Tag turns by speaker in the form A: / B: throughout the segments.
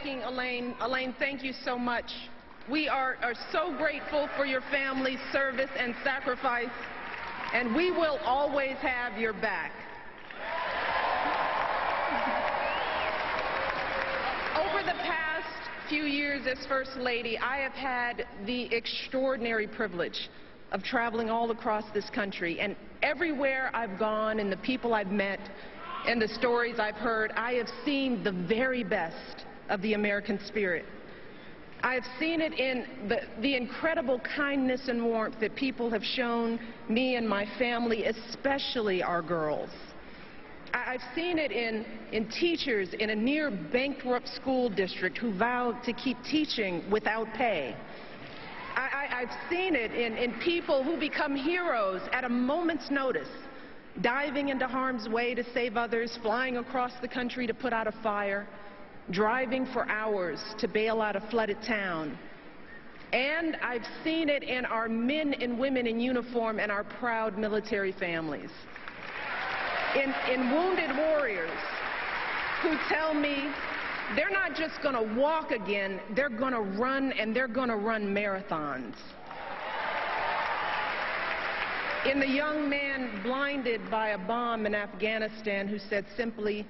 A: thanking Elaine. Elaine, thank you so much. We are so grateful for your family's service and sacrifice, and we will always have your back. Over the past few years as First Lady, I have had the extraordinary privilege of traveling all across this country, and everywhere I've gone and the people I've met and the stories I've heard, I have seen the very best of the American spirit. I have seen it in the incredible kindness and warmth that people have shown me and my family, especially our girls. I've seen it in teachers in a near bankrupt school district who vowed to keep teaching without pay. I've seen it in people who become heroes at a moment's notice, diving into harm's way to save others, flying across the country to put out a fire, driving for hours to bail out a flooded town. And I've seen it in our men and women in uniform and our proud military families. In wounded warriors who tell me they're not just going to walk again, they're going to run, and they're going to run marathons. In the young man blinded by a bomb in Afghanistan who said simply,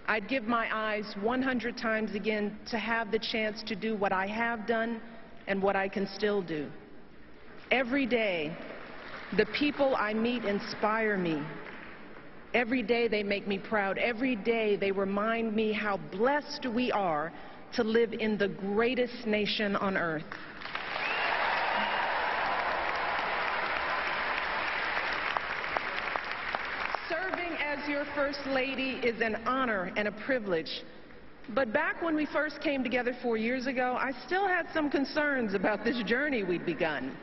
A: "I'd give my eyes 100 times again to have the chance to do what I have done and what I can still do." Every day, the people I meet inspire me. Every day they make me proud. Every day they remind me how blessed we are to live in the greatest nation on earth. Serving as your First Lady is an honor and a privilege. But back when we first came together 4 years ago, I still had some concerns about this journey we'd begun.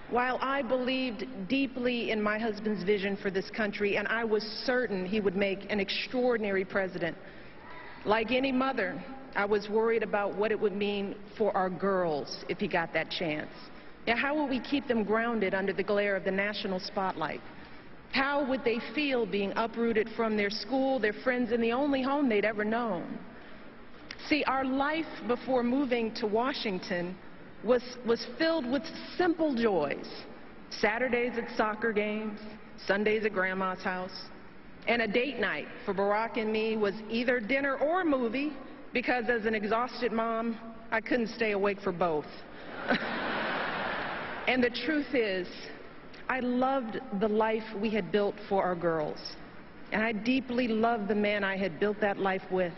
A: While I believed deeply in my husband's vision for this country, and I was certain he would make an extraordinary president, like any mother, I was worried about what it would mean for our girls if he got that chance. Now, how would we keep them grounded under the glare of the national spotlight? How would they feel being uprooted from their school, their friends, and the only home they'd ever known? See, our life before moving to Washington was filled with simple joys. Saturdays at soccer games, Sundays at Grandma's house, and a date night for Barack and me was either dinner or movie, because as an exhausted mom, I couldn't stay awake for both. And the truth is, I loved the life we had built for our girls, and I deeply loved the man I had built that life with,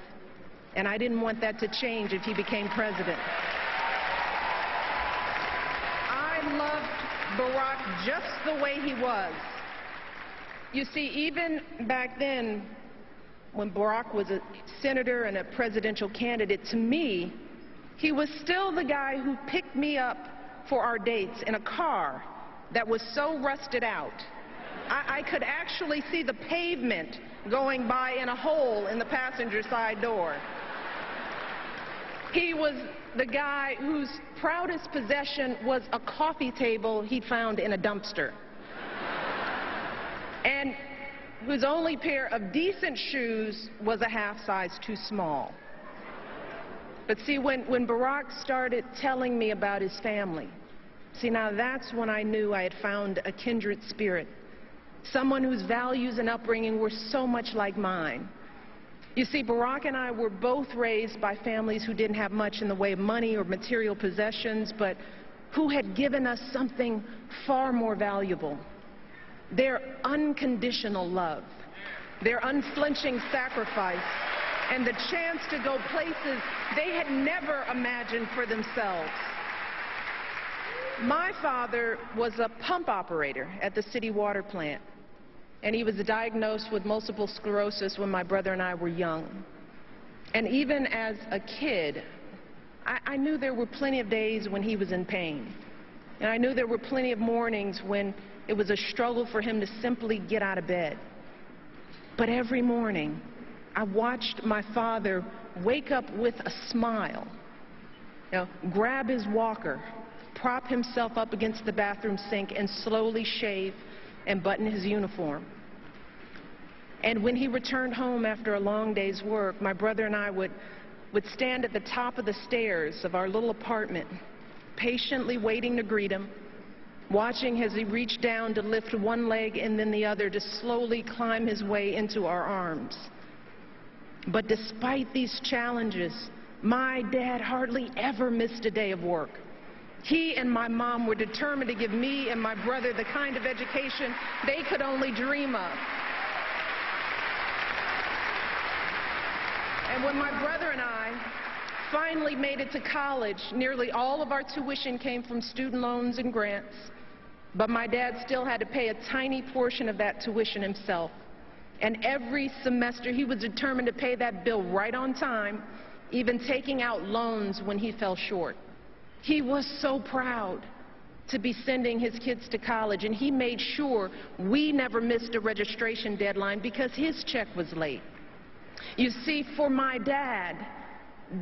A: and I didn't want that to change if he became president. I loved Barack just the way he was. You see, even back then, when Barack was a senator and a presidential candidate, to me, he was still the guy who picked me up for our dates in a car that was so rusted out, I could actually see the pavement going by in a hole in the passenger side door. He was the guy whose proudest possession was a coffee table he'd found in a dumpster, and whose only pair of decent shoes was a half size too small. But see, when Barack started telling me about his family, see, now that's when I knew I had found a kindred spirit, someone whose values and upbringing were so much like mine. You see, Barack and I were both raised by families who didn't have much in the way of money or material possessions, but who had given us something far more valuable: their unconditional love, their unflinching sacrifice, and the chance to go places they had never imagined for themselves. My father was a pump operator at the city water plant, and he was diagnosed with multiple sclerosis when my brother and I were young. And even as a kid, I knew there were plenty of days when he was in pain. And I knew there were plenty of mornings when it was a struggle for him to simply get out of bed. But every morning, I watched my father wake up with a smile, grab his walker, prop himself up against the bathroom sink, and slowly shave and button his uniform. And when he returned home after a long day's work, my brother and I would would stand at the top of the stairs of our little apartment, patiently waiting to greet him, watching as he reached down to lift one leg and then the other to slowly climb his way into our arms. But despite these challenges, my dad hardly ever missed a day of work. He and my mom were determined to give me and my brother the kind of education they could only dream of. And when my brother and I finally made it to college, nearly all of our tuition came from student loans and grants, but my dad still had to pay a tiny portion of that tuition himself. And every semester he was determined to pay that bill right on time, even taking out loans when he fell short. He was so proud to be sending his kids to college, and he made sure we never missed a registration deadline because his check was late. You see, for my dad,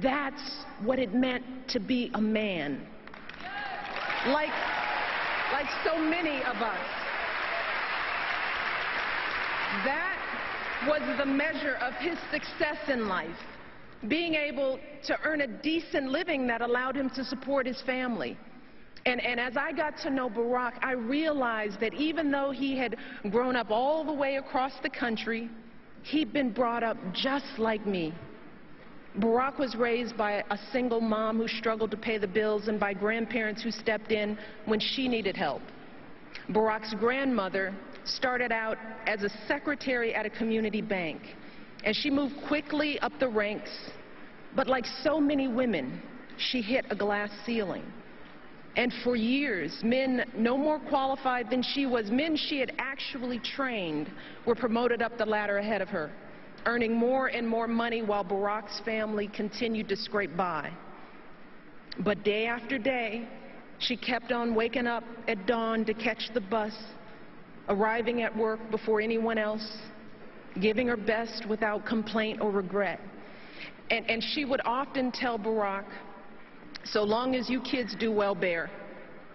A: that's what it meant to be a man. Like so many of us. That was the measure of his success in life, being able to earn a decent living that allowed him to support his family. And as I got to know Barack, I realized that even though he had grown up all the way across the country, he'd been brought up just like me. Barack was raised by a single mom who struggled to pay the bills and by grandparents who stepped in when she needed help. Barack's grandmother started out as a secretary at a community bank, and she moved quickly up the ranks, but like so many women, she hit a glass ceiling. And for years, men no more qualified than she was, men she had actually trained, were promoted up the ladder ahead of her, earning more and more money while Barack's family continued to scrape by. But day after day, she kept on waking up at dawn to catch the bus, arriving at work before anyone else, giving her best without complaint or regret. And she would often tell Barack, so long as you kids do well, Bear,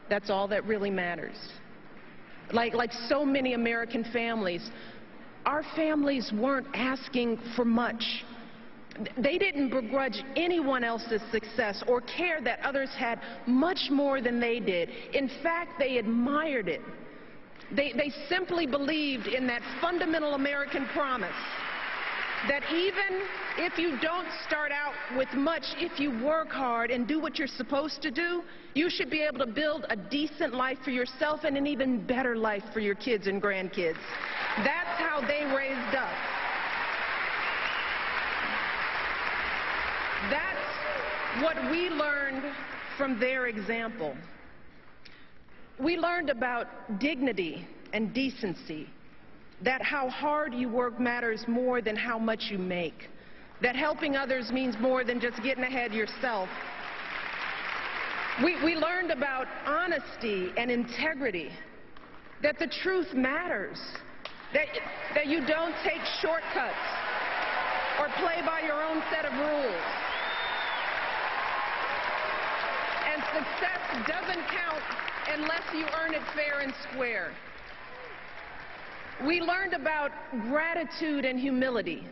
A: that's all that really matters. Like so many American families, our families weren't asking for much. They didn't begrudge anyone else's success or care that others had much more than they did. In fact, they admired it. They simply believed in that fundamental American promise that even if you don't start out with much, if you work hard and do what you're supposed to do, you should be able to build a decent life for yourself and an even better life for your kids and grandkids. That's how they raised us. That's what we learned from their example. We learned about dignity and decency, that how hard you work matters more than how much you make, that helping others means more than just getting ahead yourself. We learned about honesty and integrity, that the truth matters, that you don't take shortcuts or play by your own set of rules. And success doesn't count unless you earn it fair and square. We learned about gratitude and humility,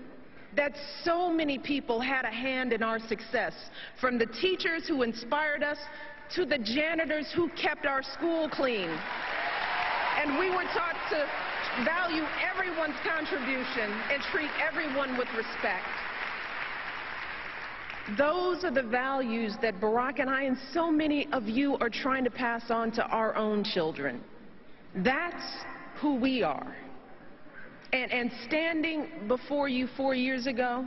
A: that so many people had a hand in our success, from the teachers who inspired us to the janitors who kept our school clean. And we were taught to value everyone's contribution and treat everyone with respect. Those are the values that Barack and I and so many of you are trying to pass on to our own children. That's who we are. And standing before you 4 years ago,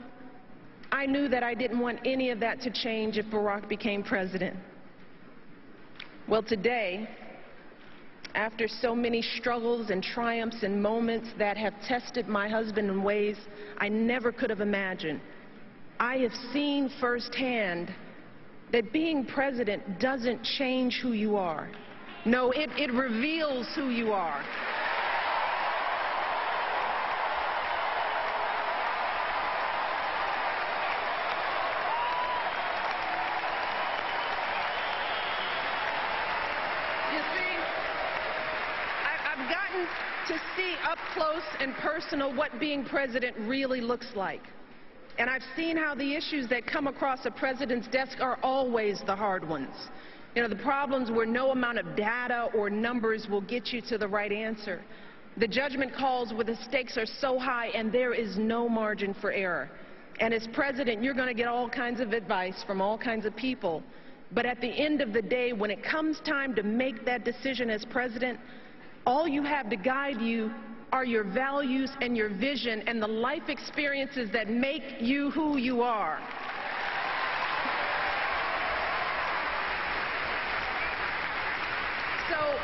A: I knew that I didn't want any of that to change if Barack became president. Well, today, after so many struggles and triumphs and moments that have tested my husband in ways I never could have imagined, I have seen firsthand that being president doesn't change who you are. No, it reveals who you are. To see up close and personal what being president really looks like. And I've seen how the issues that come across a president's desk are always the hard ones. You know, the problems where no amount of data or numbers will get you to the right answer. The judgment calls where the stakes are so high and there is no margin for error. And as president, you're going to get all kinds of advice from all kinds of people. But at the end of the day, when it comes time to make that decision as president, all you have to guide you are your values and your vision and the life experiences that make you who you are. So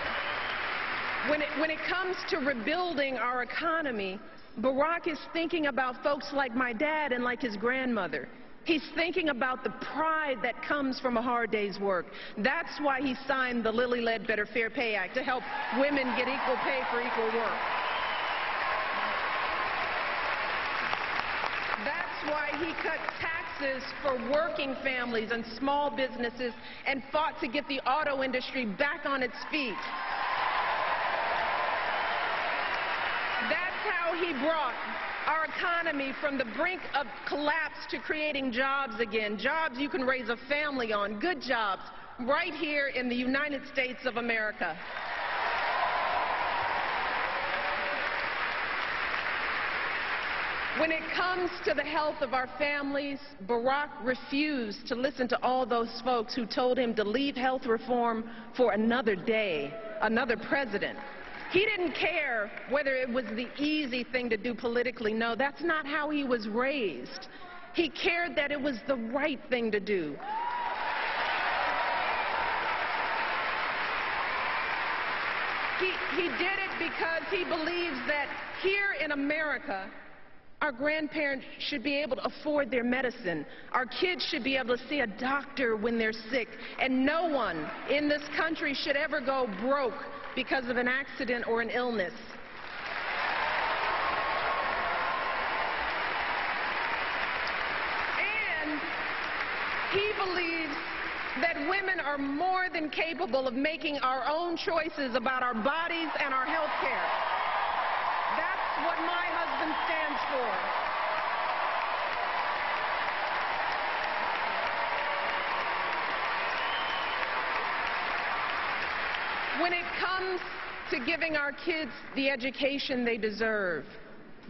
A: when it comes to rebuilding our economy, Barack is thinking about folks like my dad and like his grandmother. He's thinking about the pride that comes from a hard day's work. That's why he signed the Lilly-led Better Fair Pay Act, to help women get equal pay for equal work. That's why he cut taxes for working families and small businesses and fought to get the auto industry back on its feet. That's how he brought our economy from the brink of collapse to creating jobs again, jobs you can raise a family on, good jobs, right here in the United States of America. When it comes to the health of our families, Barack refused to listen to all those folks who told him to leave health reform for another day, another president. He didn't care whether it was the easy thing to do politically. No, that's not how he was raised. He cared that it was the right thing to do. He did it because he believes that here in America, our grandparents should be able to afford their medicine. Our kids should be able to see a doctor when they're sick. And no one in this country should ever go broke because of an accident or an illness. And he believes that women are more than capable of making our own choices about our bodies and our health care. That's what my husband stands for. When it comes to giving our kids the education they deserve,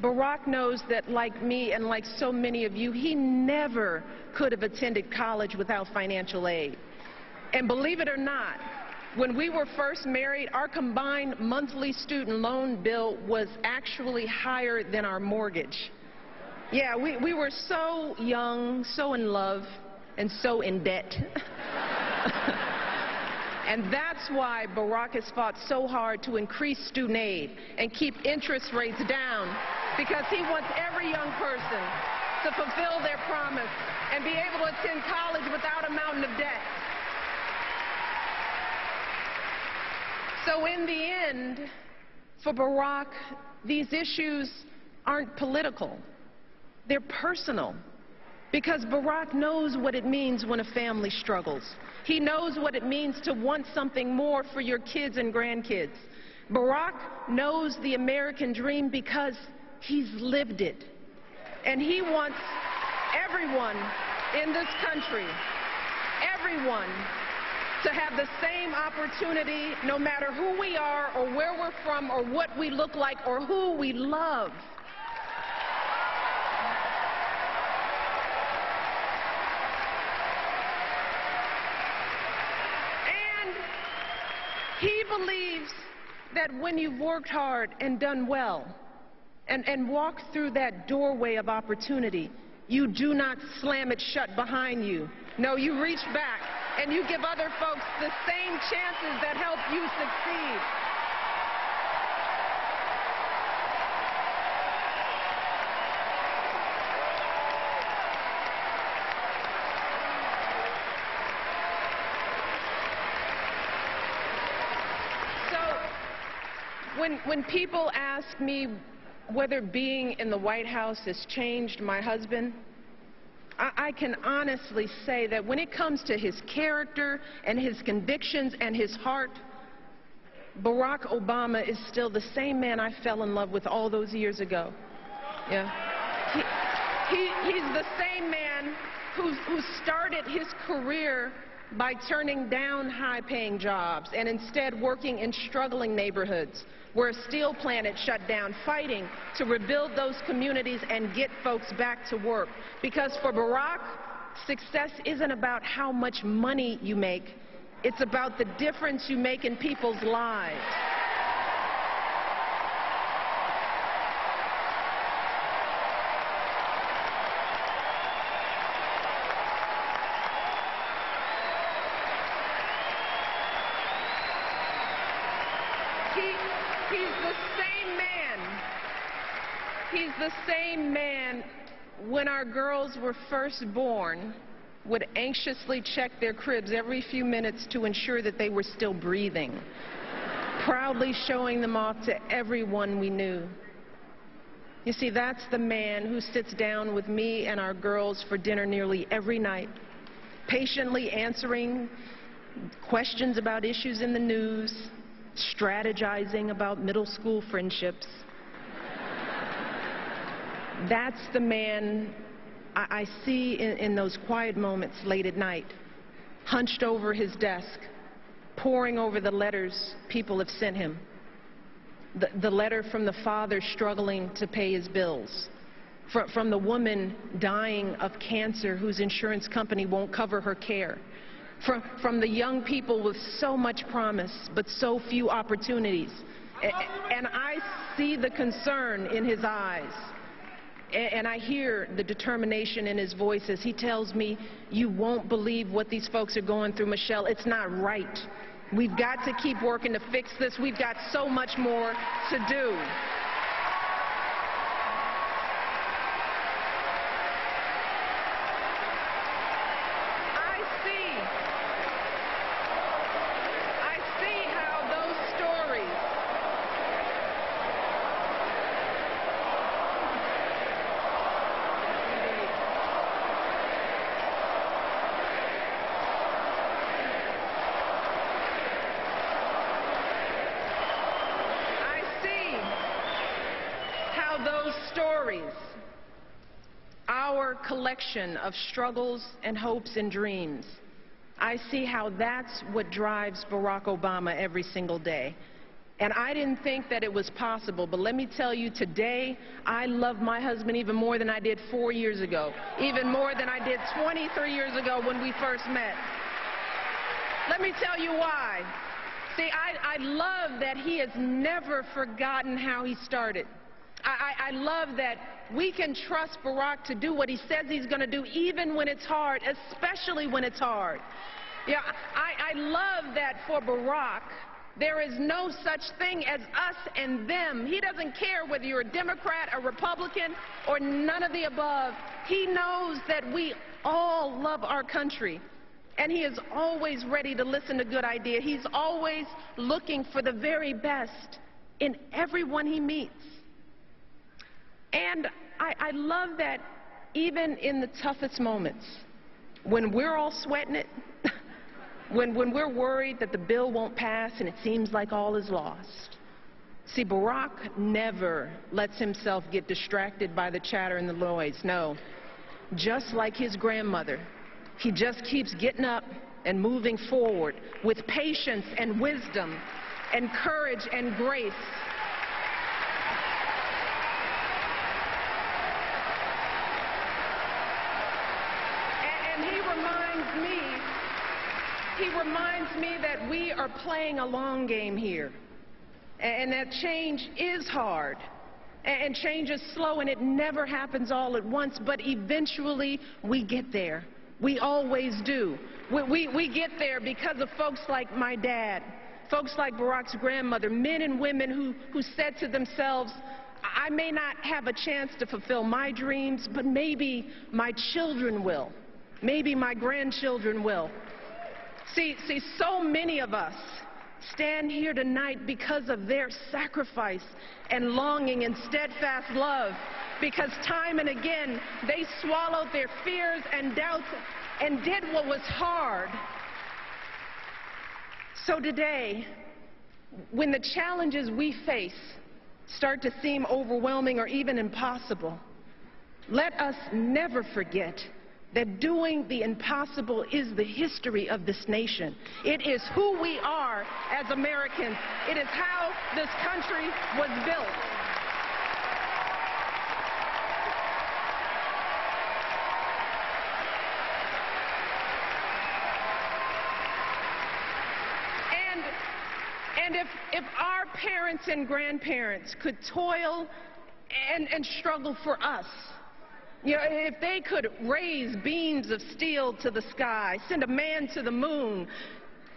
A: Barack knows that, like me and like so many of you, he never could have attended college without financial aid. And believe it or not, when we were first married, our combined monthly student loan bill was actually higher than our mortgage. Yeah, we were so young, so in love, and so in debt. And that's why Barack has fought so hard to increase student aid and keep interest rates down, because he wants every young person to fulfill their promise and be able to attend college without a mountain of debt. So in the end, for Barack, these issues aren't political. They're personal. Because Barack knows what it means when a family struggles. He knows what it means to want something more for your kids and grandkids. Barack knows the American dream because he's lived it. And he wants everyone in this country, everyone, to have the same opportunity no matter who we are or where we're from or what we look like or who we love. He believes that when you've worked hard and done well and walked through that doorway of opportunity, you do not slam it shut behind you. No, you reach back and you give other folks the same chances that help you succeed. When people ask me whether being in the White House has changed my husband, I can honestly say that when it comes to his character and his convictions and his heart, Barack Obama is still the same man I fell in love with all those years ago. Yeah. He's the same man who started his career by turning down high-paying jobs and instead working in struggling neighborhoods where a steel plant had shut down, fighting to rebuild those communities and get folks back to work. Because for Barack, success isn't about how much money you make, it's about the difference you make in people's lives. He's the same man when our girls were first born would anxiously check their cribs every few minutes to ensure that they were still breathing, proudly showing them off to everyone we knew. You see, that's the man who sits down with me and our girls for dinner nearly every night, patiently answering questions about issues in the news, strategizing about middle school friendships. That's the man I see in those quiet moments late at night, hunched over his desk, poring over the letters people have sent him. The letter from the father struggling to pay his bills, from the woman dying of cancer whose insurance company won't cover her care, from the young people with so much promise but so few opportunities. And I see the concern in his eyes. And I hear the determination in his voice as he tells me, you won't believe what these folks are going through, Michelle. It's not right. We've got to keep working to fix this. We've got so much more to do. I see how those stories our collection of struggles and hopes and dreams. I see how that's what drives Barack Obama every single day. And I didn't think that it was possible, but let me tell you, today, I love my husband even more than I did 4 years ago, even more than I did 23 years ago when we first met. Let me tell you why. See, I love that he has never forgotten how he started. I love that we can trust Barack to do what he says he's going to do, even when it's hard, especially when it's hard. Yeah, I love that for Barack, there is no such thing as us and them. He doesn't care whether you're a Democrat, a Republican, or none of the above. He knows that we all love our country, and he is always ready to listen to good ideas. He's always looking for the very best in everyone he meets. And I love that even in the toughest moments, when we're all sweating it, when we're worried that the bill won't pass and it seems like all is lost. See, Barack never lets himself get distracted by the chatter and the noise. No, just like his grandmother, he just keeps getting up and moving forward with patience and wisdom and courage and grace. He reminds me that we are playing a long game here, and that change is hard, and change is slow, and it never happens all at once, but eventually we get there. We always do. We get there because of folks like my dad, folks like Barack's grandmother, men and women who said to themselves, I may not have a chance to fulfill my dreams, but maybe my children will. Maybe my grandchildren will. See, so many of us stand here tonight because of their sacrifice and longing and steadfast love, because time and again they swallowed their fears and doubts and did what was hard. So today, when the challenges we face start to seem overwhelming or even impossible, Let us never forget that doing the impossible is the history of this nation. It is who we are as Americans. It is how this country was built. And if our parents and grandparents could toil and struggle for us, you know, if they could raise beams of steel to the sky, send a man to the moon,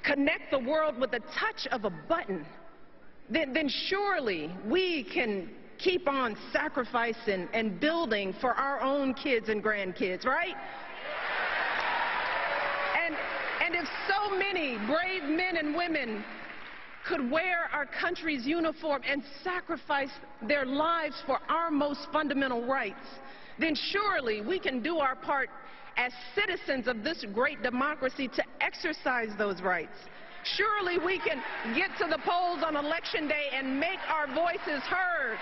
A: connect the world with the touch of a button, then surely we can keep on sacrificing and building for our own kids and grandkids, right? And if so many brave men and women could wear our country's uniform and sacrifice their lives for our most fundamental rights, then surely we can do our part as citizens of this great democracy to exercise those rights. Surely we can get to the polls on Election Day and make our voices heard.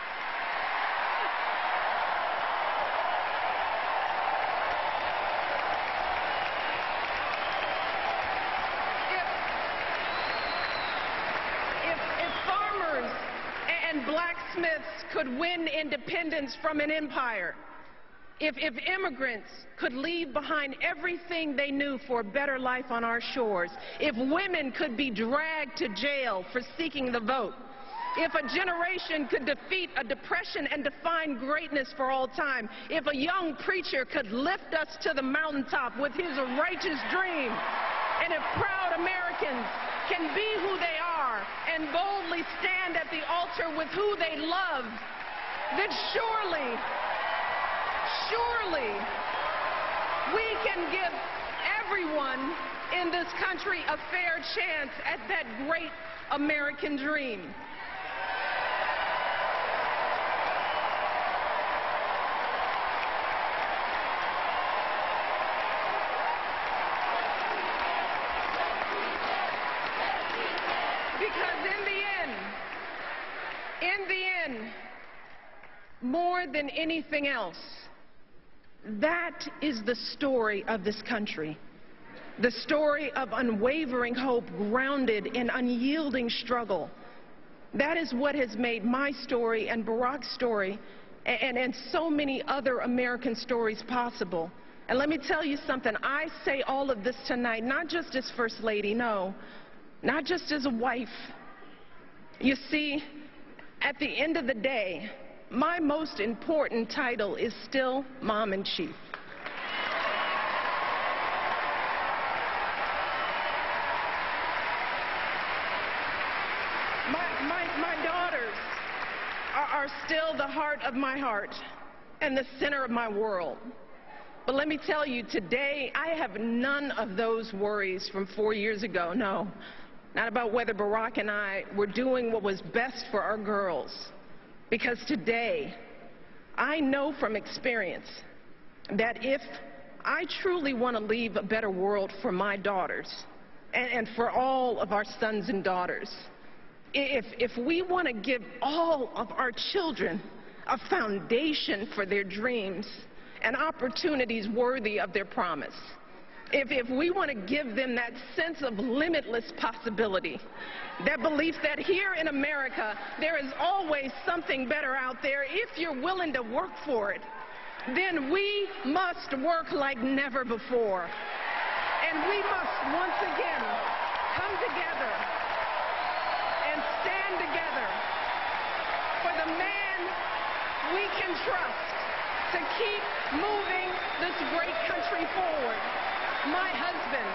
A: And blacksmiths could win independence from an empire, if immigrants could leave behind everything they knew for a better life on our shores, if women could be dragged to jail for seeking the vote, if a generation could defeat a depression and define greatness for all time, if a young preacher could lift us to the mountaintop with his righteous dream, and if proud Americans can be who they are and boldly stand at the altar with who they love, then surely we can give everyone in this country a fair chance at that great American dream. Because in the end, more than anything else, that is the story of this country. The story of unwavering hope grounded in unyielding struggle. That is what has made my story and Barack's story and so many other American stories possible. And let me tell you something, I say all of this tonight, not just as First Lady, no, not just as a wife. You see, at the end of the day, my most important title is still Mom-in-Chief. My daughters are still the heart of my heart and the center of my world. But let me tell you, today I have none of those worries from 4 years ago, no. Not about whether Barack and I were doing what was best for our girls. Because today, I know from experience that if I truly want to leave a better world for my daughters and for all of our sons and daughters, if we want to give all of our children a foundation for their dreams and opportunities worthy of their promise, if we want to give them that sense of limitless possibility, that belief that here in America there is always something better out there if you're willing to work for it, then we must work like never before. And we must once again come together and stand together for the man we can trust to keep moving this great country forward. My husband,